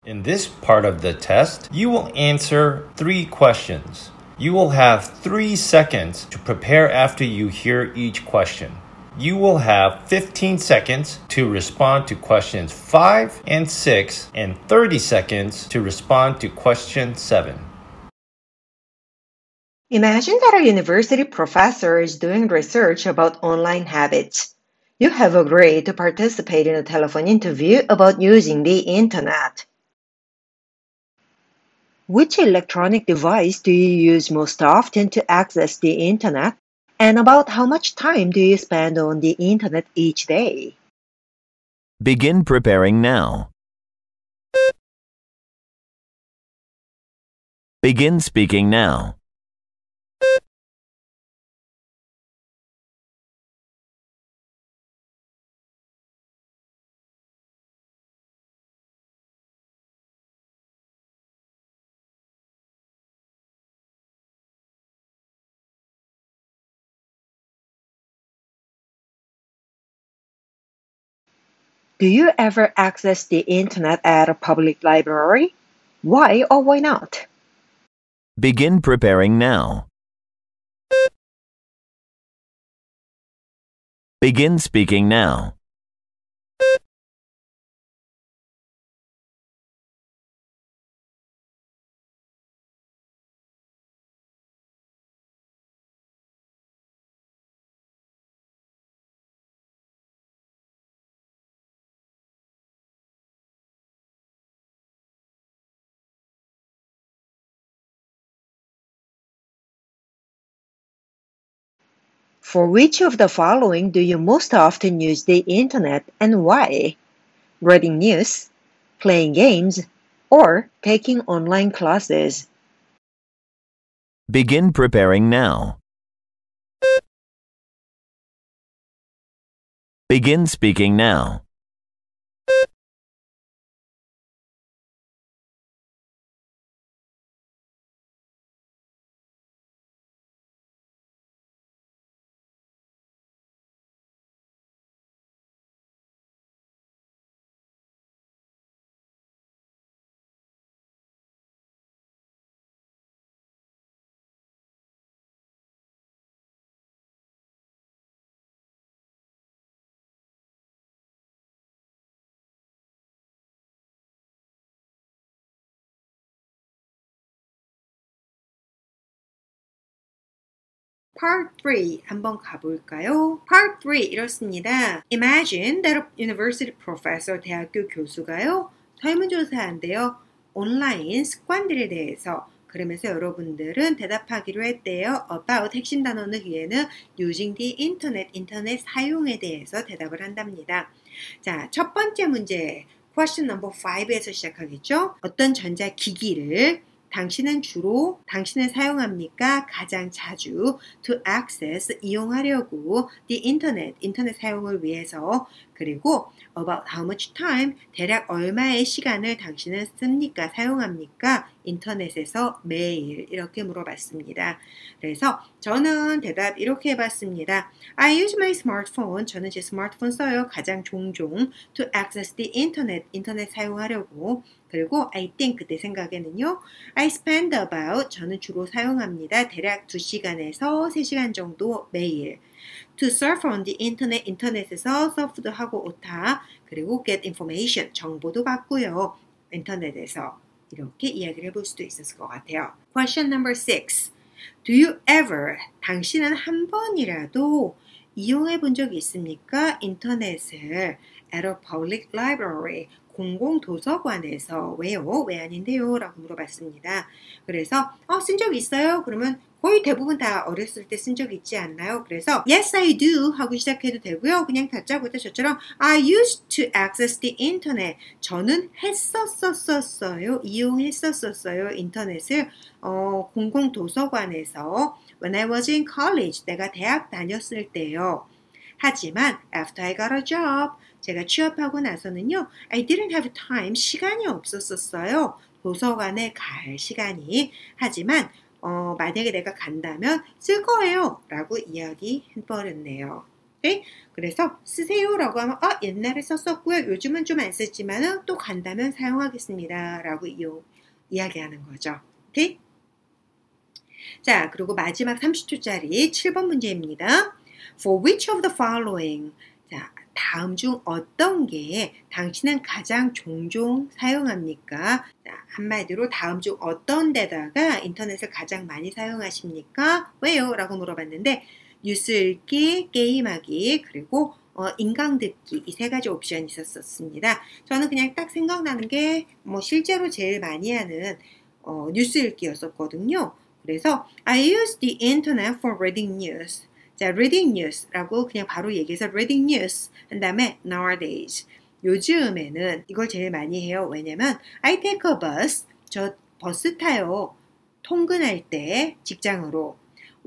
In this part of the test, you will answer 3 questions. You will have 3 seconds to prepare after you hear each question. You will have 15 seconds to respond to questions 5 and 6 and 30 seconds to respond to question 7. Imagine that a university professor is doing research about online habits. You have agreed to participate in a telephone interview about using the internet. Which electronic device do you use most often to access the internet? And about how much time do you spend on the internet each day? Begin preparing now. Begin speaking now. Do you ever access the internet at a public library? Why or why not? Begin preparing now. Begin speaking now. For which of the following do you most often use the internet and why? Reading news, playing games, or taking online classes? Begin preparing now. Begin speaking now. Part 3 한번 가볼까요? Part 3 이렇습니다. Imagine that a university professor, 대학교 교수가요, 설문조사한대요. 온라인 습관들에 대해서. 그러면서 여러분들은 대답하기로 했대요. About 핵심 단어는 뒤에는 using the internet, 인터넷 사용에 대해서 대답을 한답니다. 자, 첫 번째 문제, question number 5에서 시작하겠죠? 어떤 전자기기를 당신은 주로 당신은 사용합니까? 가장 자주 to access 이용하려고 the internet 인터넷 사용을 위해서 그리고 about how much time 대략 얼마의 시간을 당신은 씁니까? 사용합니까? 인터넷에서 매일 이렇게 물어봤습니다. 그래서 저는 대답 이렇게 해봤습니다. I use my smartphone. 저는 제 스마트폰 써요. 가장 종종 to access the internet 인터넷 사용하려고 그리고 I think 내 생각에는요. I spend about 저는 주로 사용합니다. 대략 2시간에서 3시간 정도 매일. To surf on the internet 인터넷에서 서프도 하고 오타 그리고 get information 정보도 받고요. 인터넷에서 이렇게 이야기를 해볼 수도 있었을 것 같아요. Question number 6. Do you ever 당신은 한 번이라도 이용해 본 적이 있습니까? 인터넷을 at a public library 공공도서관에서 왜요? 왜 아닌데요? 라고 물어봤습니다. 그래서 쓴 적 있어요? 그러면 거의 대부분 다 어렸을 때 쓴 적 있지 않나요? 그래서 Yes, I do 하고 시작해도 되고요. 그냥 다짜고짜 저처럼 I used to access the internet. 저는 했었었어요. 이용했었어요. 인터넷을 공공도서관에서 When I was in college. 내가 대학 다녔을 때요. 하지만 after I got a job. 제가 취업하고 나서는요. I didn't have time. 시간이 없었어요. 도서관에 갈 시간이. 하지만 만약에 내가 간다면 쓸 거예요. 라고 이야기해버렸네요. 오케이? 그래서 쓰세요라고 하면 옛날에 썼었고요. 요즘은 좀 안 쓰지만은 또 간다면 사용하겠습니다라고 이야기하는 거죠. 오케이? 자, 그리고 마지막 30초짜리 7번 문제입니다. For which of the following? 자, 다음 중 어떤 게 당신은 가장 종종 사용합니까? 자, 한마디로 다음 중 어떤 데다가 인터넷을 가장 많이 사용하십니까? 왜요? 라고 물어봤는데 뉴스 읽기, 게임하기, 그리고 인강 듣기 이 세 가지 옵션이 있었습니다. 저는 그냥 딱 생각나는 게 실제로 제일 많이 하는 뉴스 읽기였었거든요. 그래서 I use the internet for reading news. 자, reading news라고 그냥 바로 얘기해서 reading news 한 다음에 nowadays. 요즘에는 이걸 제일 많이 해요. 왜냐면 I take a bus. 저 버스 타요. 통근할 때 직장으로.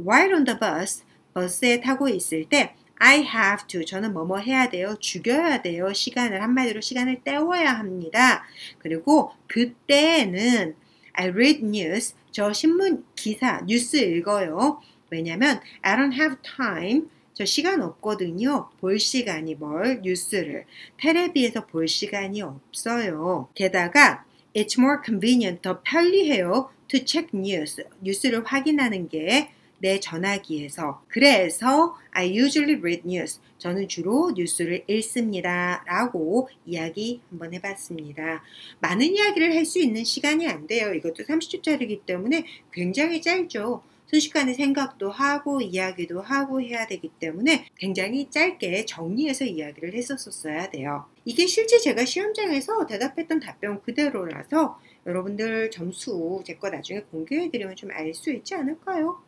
While on the bus. 버스에 타고 있을 때 I have to. 저는 뭐뭐 해야 돼요. 죽여야 돼요. 시간을 한마디로 시간을 때워야 합니다. 그리고 그때는 I read news. 저 신문 기사 뉴스 읽어요. 왜냐면 I don't have time. 저 시간 없거든요. 볼 시간이 뉴스를. 텔레비에서 볼 시간이 없어요. 게다가 it's more convenient. 더 편리해요. To check news. 뉴스를 확인하는 게 내 전화기에서. 그래서 I usually read news. 저는 주로 뉴스를 읽습니다. 라고 이야기 한번 해봤습니다. 많은 이야기를 할 수 있는 시간이 안 돼요. 이것도 30초짜리이기 때문에 굉장히 짧죠. 순식간에 생각도 하고 이야기도 하고 해야 되기 때문에 굉장히 짧게 정리해서 이야기를 했었어야 돼요. 이게 실제 제가 시험장에서 대답했던 답변 그대로라서 여러분들 점수 제 거 나중에 공개해드리면 좀 알 수 있지 않을까요?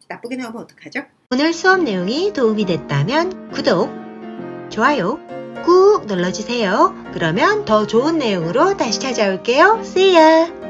나쁘게 나오면 어떡하죠? 오늘 수업 내용이 도움이 됐다면 구독, 좋아요 꾹 눌러주세요. 그러면 더 좋은 내용으로 다시 찾아올게요. See ya!